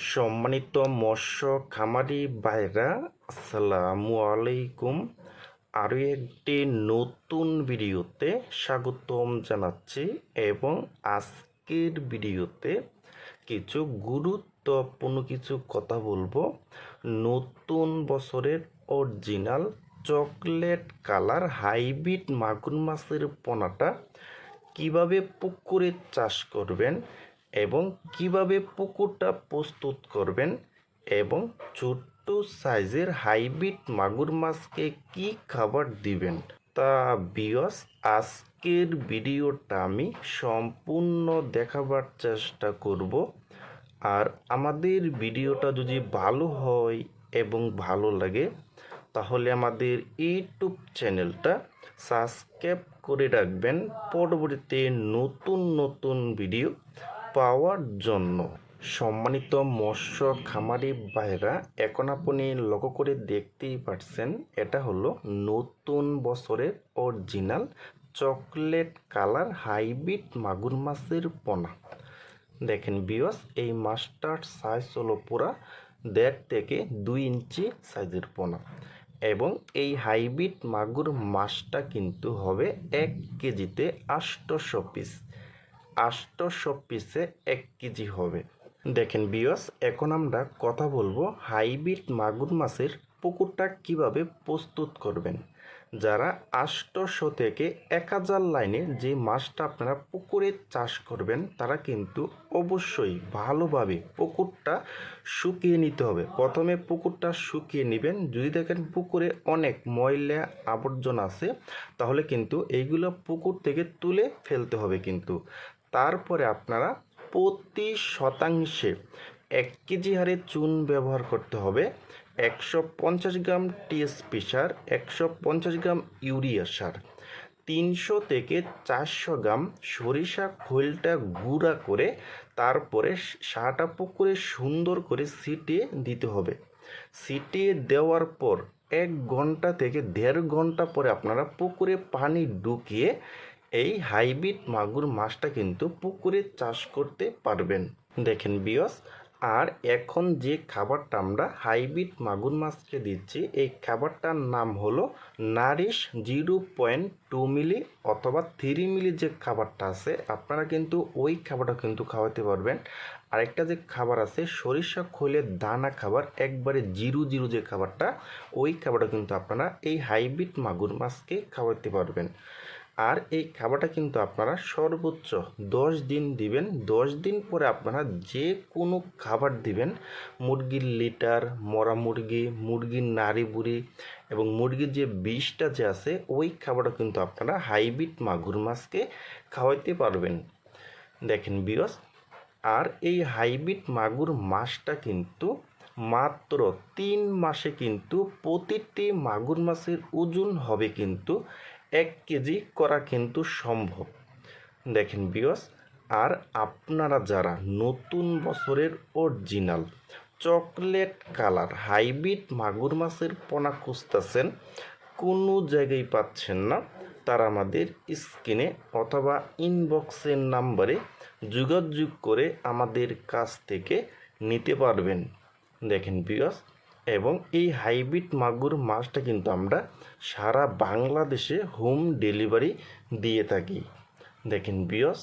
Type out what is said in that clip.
সম্মানিত মৎস্য খামারি ভাইরা, আসসালামু আলাইকুম। আরও একটি নতুন ভিডিওতে স্বাগতম জানাচ্ছি এবং আজকের ভিডিওতে কিছু গুরুত্বপূর্ণ কিছু কথা বলবো। নতুন বছরের অরিজিনাল চকলেট কালার হাইব্রিড মাগুর মাছের পোনাটা কিভাবে পুকুরে চাষ করবেন এবং কিভাবে পুকুরটা প্রস্তুত করবেন এবং ছোট্ট সাইজের হাইব্রিড মাগুর মাছকে কি খাবার দিবেন, তা বিয়স আজকের ভিডিওটা আমি সম্পূর্ণ দেখাবার চেষ্টা করব। আর আমাদের ভিডিওটা যদি ভালো হয় এবং ভালো লাগে তাহলে আমাদের ইউটিউব চ্যানেলটা সাবস্ক্রাইব করে রাখবেন পরবর্তীতে নতুন নতুন ভিডিও পাওয়ার জন্য। সম্মানিত মৎস্য খামারি ভাইরা, এখন আপনি লক্ষ্য করে দেখতেই পাচ্ছেন এটা হলো নতুন বছরের অরিজিনাল চকলেট কালার হাইব্রিড মাগুর মাছের পোনা। দেখেন বিয়স, এই মাছটার সাইজ হলো পুরা 1.5 থেকে 2 ইঞ্চি সাইজের পোনা এবং এই হাইব্রিড মাগুর মাছটা কিন্তু হবে 1 কেজিতে 800 পিস। 800 পিসে 1 কেজি হবে। দেখেন বিয়স, এখন আমরা কথা বলবো হাইব্রিড মাগুর মাছের পুকুরটা কিভাবে প্রস্তুত করবেন। যারা 800 থেকে 1000 লাইনে যে মাছটা আপনারা পুকুরে চাষ করবেন তারা কিন্তু অবশ্যই ভালোভাবে পুকুরটা শুকিয়ে নিতে হবে। প্রথমে পুকুরটা শুকিয়ে নেবেন। যদি দেখেন পুকুরে অনেক ময়লা আবর্জনা আছে তাহলে কিন্তু এইগুলো পুকুর থেকে তুলে ফেলতে হবে। কিন্তু তারপরে আপনারা প্রতি শতাংশে 1 কেজি হারে চুন ব্যবহার করতে হবে, 150 গ্রাম টিএসপি সার, 150 গ্রাম ইউরিয়া সার, 300 থেকে 400 গ্রাম সরিষা খোলটা গুঁড়া করে তারপরে সারটা পুকুরে সুন্দর করে ছিটিয়ে দিতে হবে। ছিটিয়ে দেওয়ার পর 1 ঘন্টা থেকে 1.5 ঘন্টা পরে আপনারা পুকুরে পানি ঢুকিয়ে এই হাইব্রিড মাগুর মাছটা কিন্তু পুকুরে চাষ করতে পারবেন। দেখেন বিয়স, আর এখন যে খাবারটা আমরা হাইব্রিড মাগুর মাছকে দিচ্ছি এই খাবারটার নাম হলো নারিশ 0.2 মিলি অথবা 3 মিলি যে খাবারটা আছে আপনারা কিন্তু ওই খাবারটা কিন্তু খাওয়াতে পারবেন। আরেকটা যে খাবার আছে সরিষা খোলের দানা খাবার, একবারে 0.0 যে খাবারটা, ওই খাবারটা কিন্তু আপনারা এই হাইব্রিড মাগুর মাছকে খাওয়াতে পারবেন। আর এই খাবারটা কিন্তু আপনারা সর্বোচ্চ 10 দিন দিবেন। 10 দিন পরে আপনারা যে কোনো খাবার দিবেন, মুরগির লিটার, মরা মুরগি, মুরগির নাড়ি বুড়ি এবং মুরগির যে বিষটা যে আছে ওই খাবারটা কিন্তু আপনারা হাইব্রিড মাগুর মাছকে খাওয়াইতে পারবেন। দেখেন বিয়স, আর এই হাইব্রিড মাগুর মাছটা কিন্তু মাত্র 3 মাসে কিন্তু প্রতিটি মাগুর মাছের ওজন হবে কিন্তু 1 কেজি করা কিন্তু সম্ভব। দেখেন বিয়স, আর আপনারা যারা নতুন বছরের অরিজিনাল চকলেট কালার হাইব্রিড মাগুর মাছের পোনা খুঁজতেছেন, কোনো জায়গায় পাচ্ছেন না, তারা আমাদের স্ক্রিনে অথবা ইনবক্সের নাম্বারে যোগাযোগ করে আমাদের কাছ থেকে নিতে পারবেন। দেখেন বিয়স, এবং এই হাইব্রিড মাগুর মাছটা কিন্তু আমরা সারা বাংলাদেশে হোম ডেলিভারি দিয়ে থাকি। দেখেন বিয়স,